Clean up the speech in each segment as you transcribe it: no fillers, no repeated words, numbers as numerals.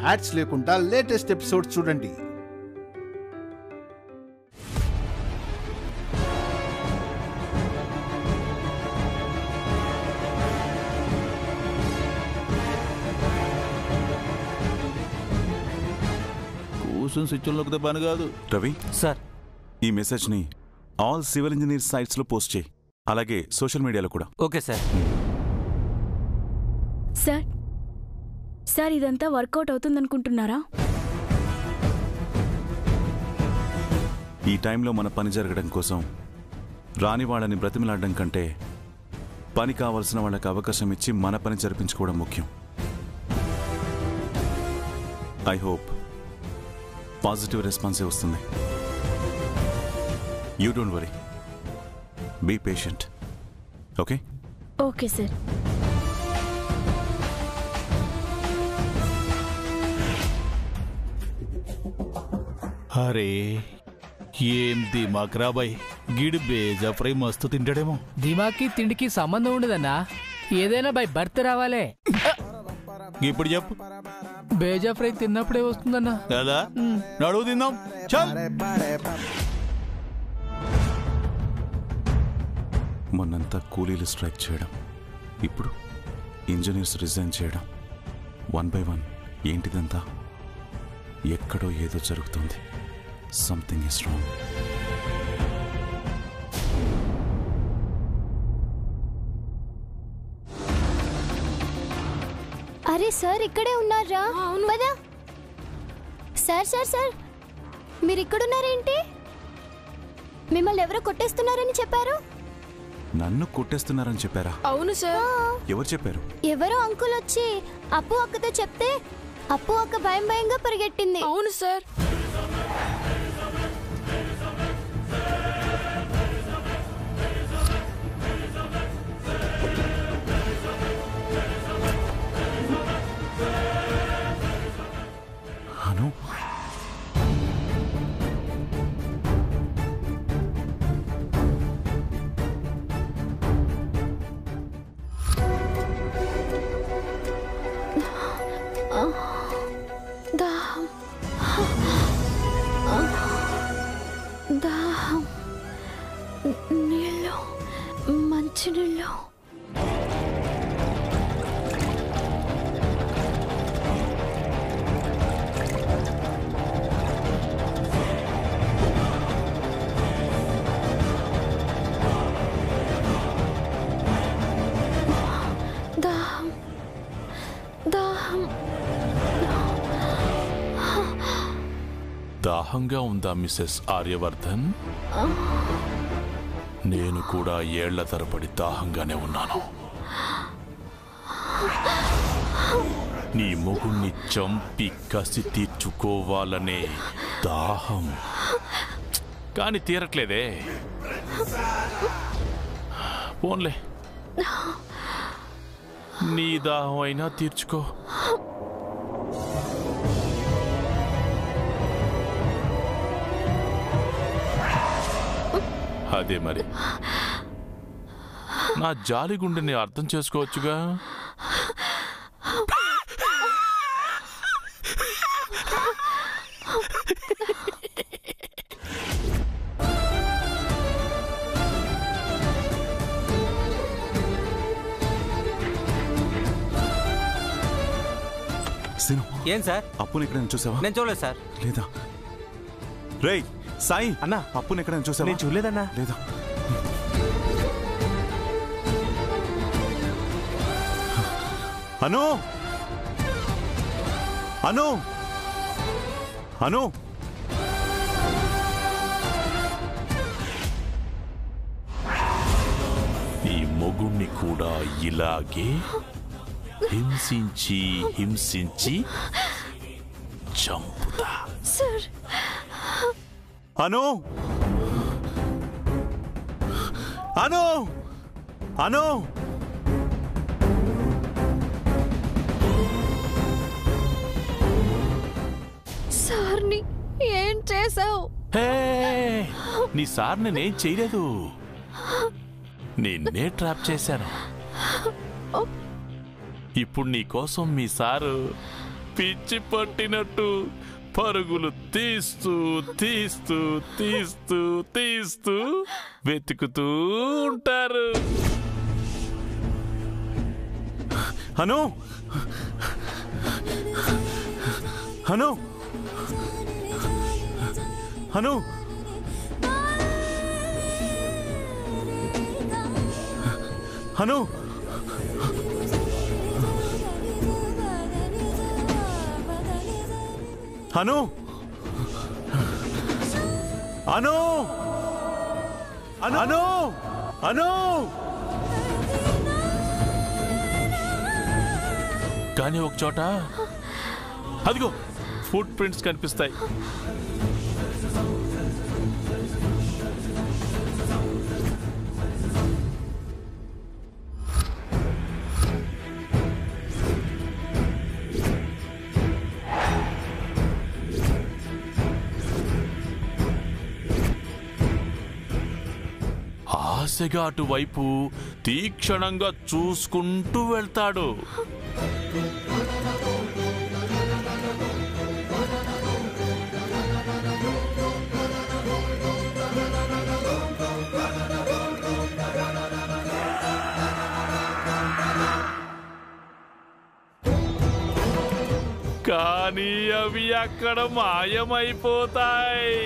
Ads లేకుండా latest episode చూడండి. స్విచ్లోకి పని కాదు. రవి సార్, ఈ మెసేజ్ని ఆల్ సివిల్ ఇంజనీర్ సైట్స్లో పోస్ట్ చేయి, అలాగే సోషల్ మీడియాలో కూడా. Okay sir. సార్ సార్ ఇదంతా వర్కౌట్ అవుతుందనుకుంటున్నారా? ఈ టైంలో మన పని జరగడం కోసం రాని వాళ్ళని బ్రతిమలాడడం కంటే పని కావాల్సిన వాళ్ళకి అవకాశం ఇచ్చి మన పని జరిపించుకోవడం ముఖ్యం. ఐ హోప్ పాజిటివ్ రెస్పాన్సే వస్తుంది. You don't worry, be patient. Okay? Okay sir. అరే ఏం దిమాక్ రాబాయ్, గిడి బేజా ఫ్రై మస్తు తింటాడేమో. దిమాక్కి తిండికి సంబంధం ఉండదన్నా, ఏదైనా బై బర్త్ రావాలే. ఇప్పుడు చెప్పు. బేజా ఫ్రై తిన్నప్పుడే వస్తుందన్నా కదా, నడువు తిందాం. చల్. మొన్నంతా కూలీలు స్ట్రైక్ చేయడం, ఇప్పుడు ఇంజనీర్స్ రిజైన్ చేయడం, 1 by 1 ఏంటిదంతా? ఎక్కడో ఏదో జరుగుతుంది. Something is wrong. అరే సార్ ఇక్కడే ఉన్నారా? పదా. సార్ సార్ సార్ మీరు ఇక్కడున్నారేంటి? మిమ్మల్ని ఎవరో కొట్టేస్తున్నారని చెప్పారు. నన్ను కొట్టేస్తున్నారని చెప్పారా? అవును సార్. ఎవరు చెప్పారు? ఎవరో అంకుల్ వచ్చి అప్పు అక్కతో చెప్తే అప్పు అక్క భయం భయంగా పరిగెట్టింది. అవును సార్. అను, దాహం దాహం, నీళ్ళు, మంచినీళ్ళు. దాహం దాహం. దాహంగా ఉందా మిసెస్ ఆర్యవర్ధన్? నేను కూడా ఏళ్ల తరబడి దాహంగానే ఉన్నాను. నీ మొగుణ్ణి చంపి కసి తీర్చుకోవాలనే దాహం, కాని తీరట్లేదే. పోన్లే, నీ దాహం అయినా తీర్చుకో. అదే మరి, నా జాలి గుండెని అర్థం చేసుకోవచ్చుగా. ఏం సార్? అప్పుని ఎక్కడైనా చూసావా? నేను చూడలేదు సార్. లేదా? రేయ్ సాయి అన్నా, అప్పుని ఎక్కడైనా చూసావా? నేను చూడలేదన్నా. లేదా? అను అను అను, నీ మొగుణ్ణి కూడా ఇలాగే హింసించి హింసించి చంపుతా. సార్ అను అను అను, సార్ని ఏం చేసావు? నీ సార్ నేనేం చేయలేదు, నిన్నే ట్రాప్ చేశాను. ఇప్పుడు నీ కోసం మీ సారు పిచ్చి పట్టినట్టు పరుగులు తీస్తూ తీస్తూ తీస్తూ తీస్తూ వెతుకుతూ ఉంటారు. హను హను హను హను హను అను అను అను కానీ ఒక చోట అదిగో ఫుట్ ప్రింట్స్ కనిపిస్తాయి. ఆశగా అటువైపు తీక్షణంగా చూసుకుంటూ వెళ్తాడు. కానీ అవి అక్కడ మాయమైపోతాయి.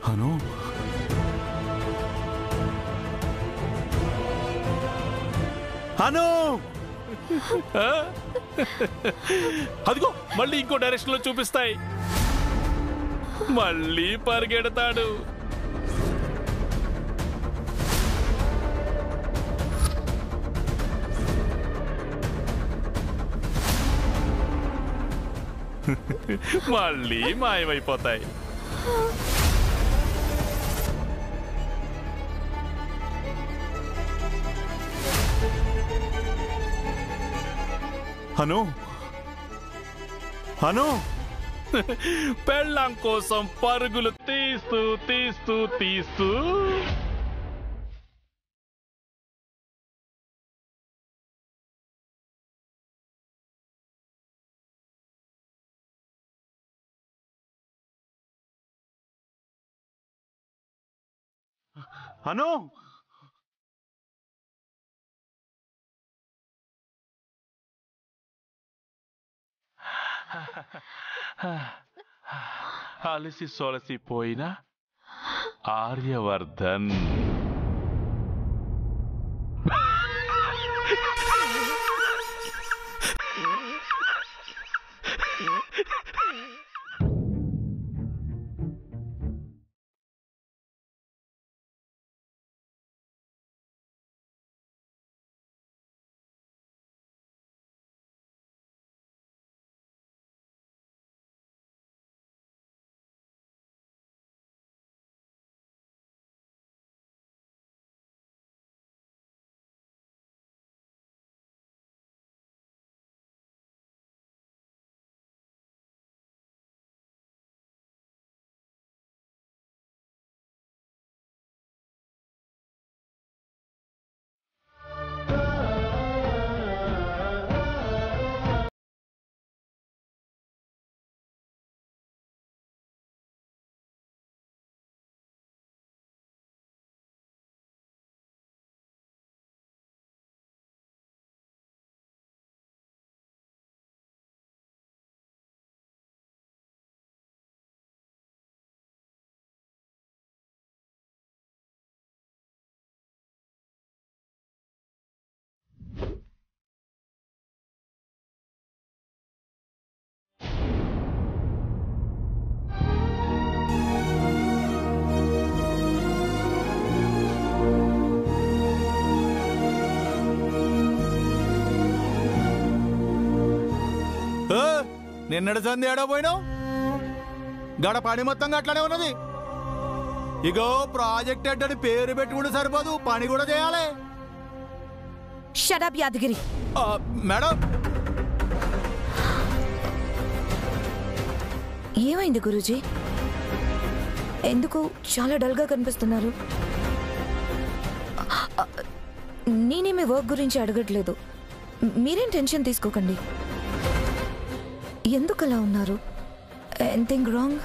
హను హను అదిగో మళ్ళీ ఇంకో డైరెక్షన్ లో చూపిస్తాయి. మళ్ళీ పరిగెడతాడు. మళ్ళీ మాయమైపోతాయి. హను హను పెళ్ళాం కోసం పరుగులు తీస్తూ తీస్తూ తీస్తూ హను అలసి సొలసిపోయిన ఆర్యవర్ధన్. నిన్నటి సంధి ఏడా పోయినావు? గడ పని మొత్తంగా అట్లానే ఉన్నది. ఇగో ప్రాజెక్ట్ అంటే పేరు పెట్టుకుంటే సరిపోదు, పని కూడా చేయాలి. Shut up Yadagiri. మేడం ఏమైంది గురూజీ? ఎందుకు చాలా డల్గా కనిపిస్తున్నారు? నేనేమి వర్క్ గురించి అడగట్లేదు. మీరేం టెన్షన్ తీసుకోకండి. ఎందుకలా ఉన్నారు? Anything wrong?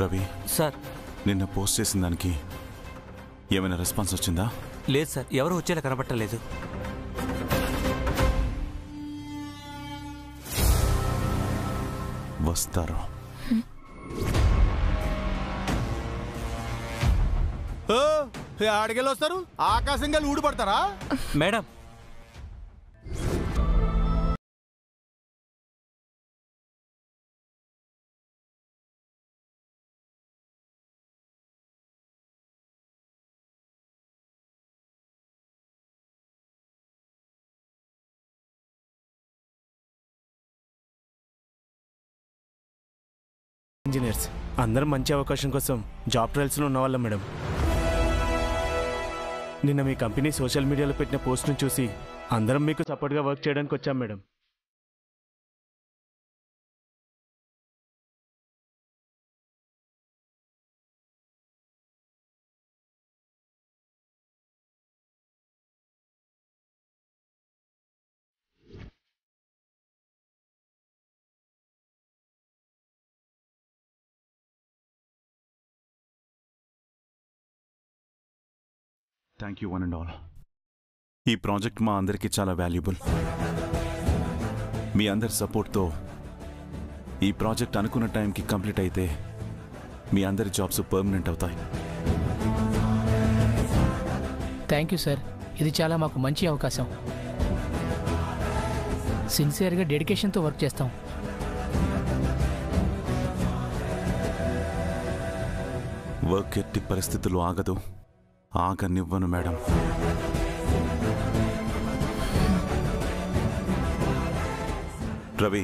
రవి సార్, నిన్న పోస్ట్ చేసిన దానికి ఏమైనా రెస్పాన్స్ వచ్చిందా? లేదు సార్, ఎవరు వచ్చేలా కనబట్టలేదు. వస్తారు. ఆడికెళ్ళి వస్తారు, ఆకాశంగా ఊడి పడతారా? మేడం, ఇంజనీర్స్ అందరం మంచి అవకాశం కోసం జాబ్ ట్రయల్స్లో ఉన్నవాళ్ళం మేడం. నిన్న మీ కంపెనీ సోషల్ మీడియాలో పెట్టిన పోస్ట్ను చూసి అందరం మీకు సపోర్ట్గా వర్క్ చేయడానికి వచ్చాం madam. Thank you one and all. ఈ ప్రాజెక్ట్ మా అందరికీ చాలా వాల్యుబుల్. మీ అందరి సపోర్ట్తో ఈ ప్రాజెక్ట్ అనుకున్న టైంకి కంప్లీట్ అయితే మీ అందరి జాబ్స్ పర్మనెంట్ అవుతాయి. Thank you sir. ఇది చాలా మాకు మంచి అవకాశం. సిన్సియర్గా డెడికేషన్తో వర్క్ చేస్తాం. వర్క్ ఎట్టి పరిస్థితుల్లో ఆగదు, ఆగనివ్వను మేడం. రవి,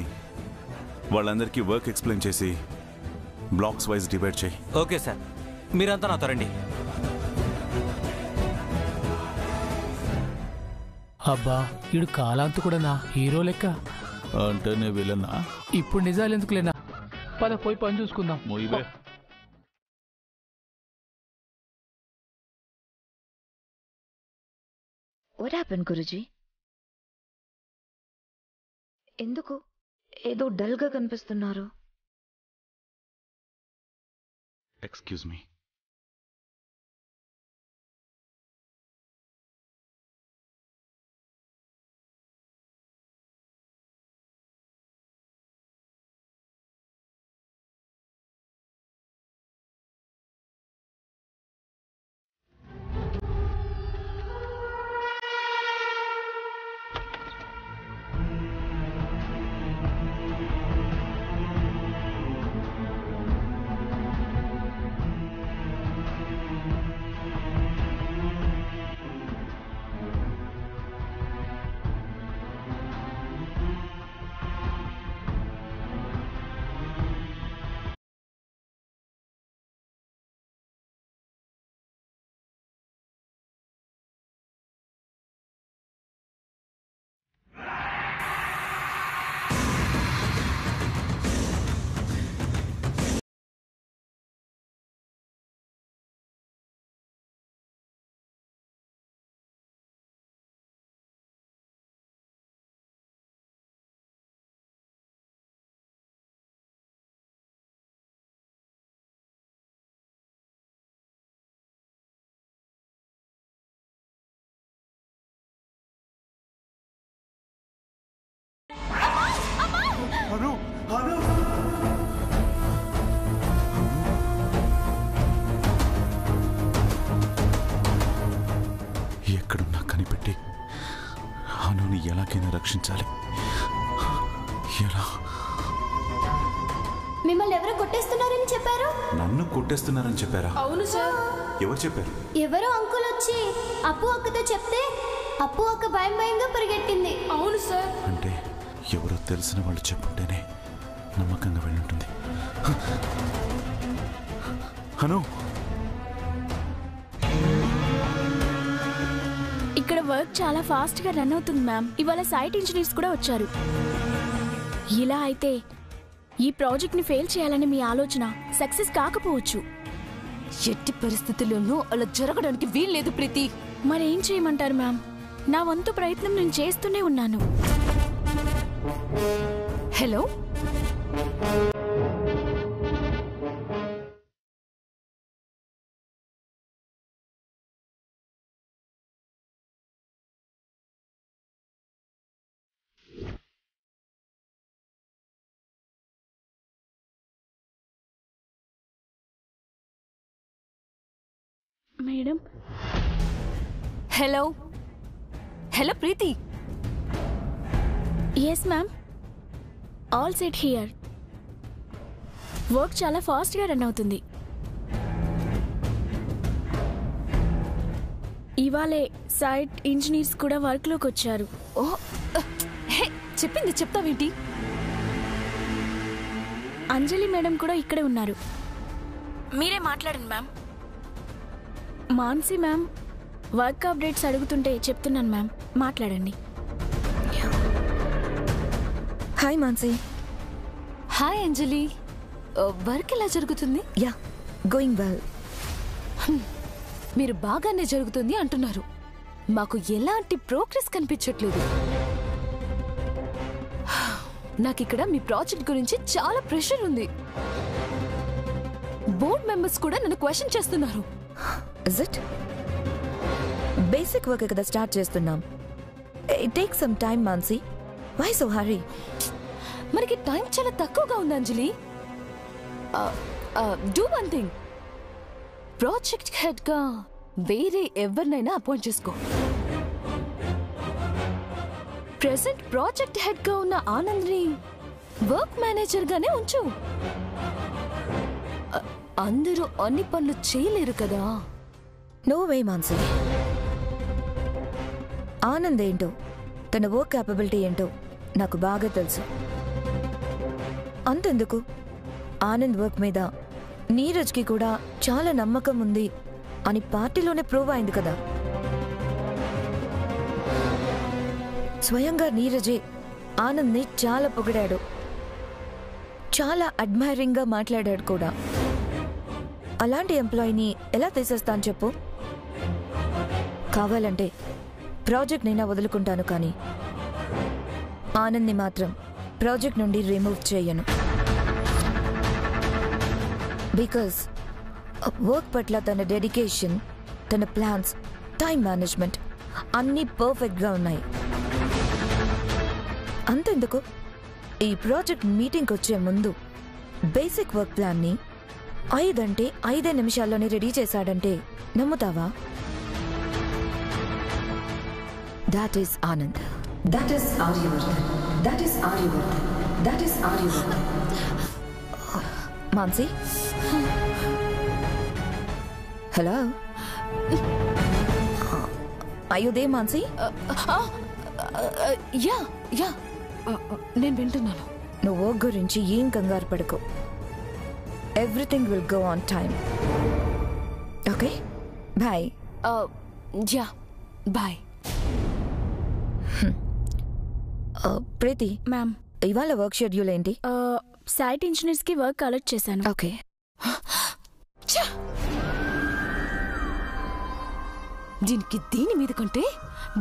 వాళ్ళందరికీ వర్క్ ఎక్స్ప్లెయిన్ చేసి బ్లాక్స్ వైజ్ డివైడ్ చేయి. ఓకే సార్, మీరంతా నాతో రండి. అబ్బా, ఈడు కాలాంతు కూడా నా హీరో లెక్క. అంటే నే విలన్నా? ఇప్పుడు నిజాలు ఎందుకులేనా, పద పోయి పని చూసుకుందాం. What happened, Guruji? ఎందుకు ఏదో డల్గా కనిపిస్తున్నారు? Excuse me. ఎక్కడున్నా కనిపెట్టి అనుని ఎలాగైనా రక్షించాలి. ఎలా? మిమ్మల్ని ఎవరో కొట్టేస్తున్నారని చెప్పారు. నన్ను కొట్టేస్తున్నారని చెప్పారా? అవును సార్. ఎవరు చెప్పారు? ఎవరో అంకుల్ వచ్చి అప్పు అక్కతో చెప్తే అప్పు అక్క భయం భయంగా పరిగెట్టింది. అవును సార్. అంటే ఎవరో తెలిసిన వాళ్ళు చెప్పుంటేనే నమ్మకంగా వెళ్ళి ఉంటుంది. హను, ఇక్కడ వర్క్ చాలా ఫాస్ట్గా రన్ అవుతుంది మ్యామ్. ఇవాళ సైట్ ఇంజనీర్స్ కూడా వచ్చారు. ఇలా అయితే ఈ ప్రాజెక్ట్ని ఫెయిల్ చేయాలని మీ ఆలోచన సక్సెస్ కాకపోవచ్చు. ఎట్టి పరిస్థితుల్లోనూ అలా జరగడానికి వీల్లేదు ప్రీతి. మరేం చేయమంటారు మ్యామ్? నా వంతు ప్రయత్నం నేను చేస్తూనే ఉన్నాను. Hello, madam. Hello, hello Preeti. Yes ma'am, all set here. Work చాలా ఫాస్ట్గా రన్ అవుతుంది. ఇవాళే సైట్ ఇంజనీర్స్ కూడా వర్క్లోకి వచ్చారు. ఓ హే, చెప్పింది చెప్తావేంటి? అంజలి మేడం కూడా ఇక్కడే ఉన్నారు. మీరే మాట్లాడండి ma'am. Mansi ma'am work updates అడుగుతుంటే చెప్తున్నాను మ్యామ్, మాట్లాడండి. హాయ్ మాన్సీ. హాయ్ అంజలి. వర్క్ ఎలా జరుగుతుంది? Yeah, going well. మీరు బాగానే జరుగుతుంది అంటున్నారు. మాకు ఎలాంటి ప్రోగ్రెస్ కనిపించట్లేదు. నాకిక్కడ మీ ప్రాజెక్ట్ గురించి చాలా ప్రెషర్ ఉంది. బోర్డ్ మెంబర్స్ కూడా నన్ను క్వశ్చన్ చేస్తున్నారు. Is it? బేసిక్ వర్క్ కదా స్టార్ట్ చేస్తున్నాం. It takes some time Mansi. Why so hurry? మనకి టైం చాలా తక్కువగా ఉంది Anjali. Do one thing. Project head గా వేరే ఎవరినైనా అపాయింట్ చేసుకో. ప్రెసెంట్ ప్రాజెక్ట్ హెడ్ గా ఉన్న ఆనంద్ని వర్క్ మేనేజర్ గానే ఉంచు. అందరూ అన్ని పనులు చేయలేరు కదా. No way Mansi. ఆనంద్ ఏంటో, తన వర్క్ క్యాపబిలిటీ ఏంటో నాకు బాగా తెలుసు. అంతెందుకు, ఆనంద్ వర్క్ మీద నీరజ్కి కూడా చాలా నమ్మకం ఉంది అని పార్టీలోనే ప్రూవ్ అయింది కదా. స్వయంగా నీరజే ఆనంద్ని చాలా పొగిడాడు, చాలా అడ్మైరింగ్ గా మాట్లాడాడు కూడా. అలాంటి ఎంప్లాయీని ఎలా తీసేస్తాను చెప్పు? కావాలంటే ప్రాజెక్ట్ నైనా వదులుకుంటాను, కానీ ఆనంద్ని మాత్రం ప్రాజెక్ట్ నుండి రిమూవ్ చేయను. బికాస్ వర్క్ పట్ల తన డెడికేషన్, తన ప్లాన్స్, టైం మేనేజ్మెంట్ అన్నీ పర్ఫెక్ట్గా ఉన్నాయి. అంతెందుకు, ఈ ప్రాజెక్ట్ మీటింగ్కి వచ్చే ముందు బేసిక్ వర్క్ ప్లాన్ని 5 నిమిషాల్లోనే రెడీ చేశాడంటే నమ్ముతావా? That is Anand. That is Aryavardhan. That is Aryavardhan. That is Aryavardhan. Mansi? Hello? Are you there, Mansi? Yeah yeah, నేను వింటున్నాను. నువ్వు వర్క్ గురించి ఏం కంగారు పడుకో. Everything will go on time. Okay, bye. Yeah, bye. Preeti ma'am, ఇవాళ వర్క్ షెడ్యూల్ ఏంటి? Site engineers కి వర్క్ అలర్ట్ చేశాను. ఓకే. దీనికి దీని మీద కంటే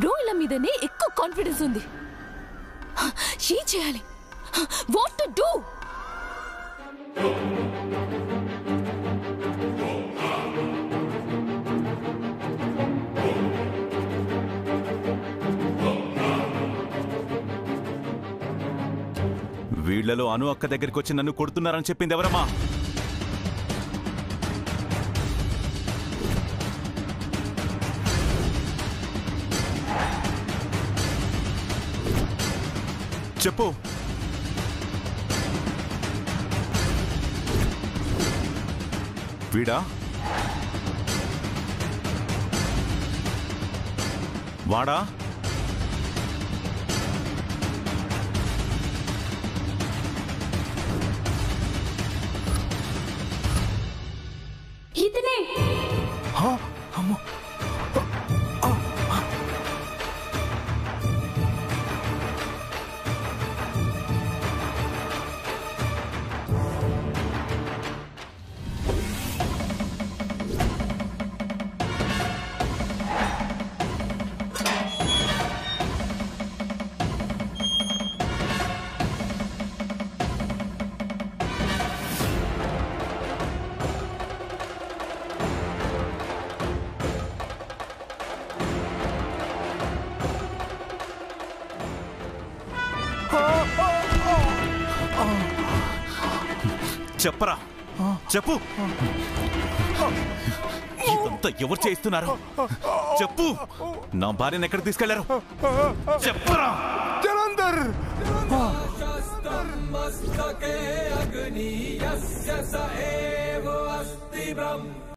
రోయిల మీదనే ఎక్కువ కాన్ఫిడెన్స్ ఉంది. ఏం చేయాలి? What to do? వీళ్లలో అను అక్క దగ్గరికి వచ్చి నన్ను కొడుతున్నారని చెప్పింది ఎవరమ్మా? చెప్పు. వీడా? వాడా? ఇతనే. అమ్మో, చెప్పరా, చెప్పు. ఇదంతా ఎవరు చేయిస్తున్నారు? చెప్పు. నా భార్యను ఎక్కడికి తీసుకెళ్లారు? చెప్పరా. జలంధర్.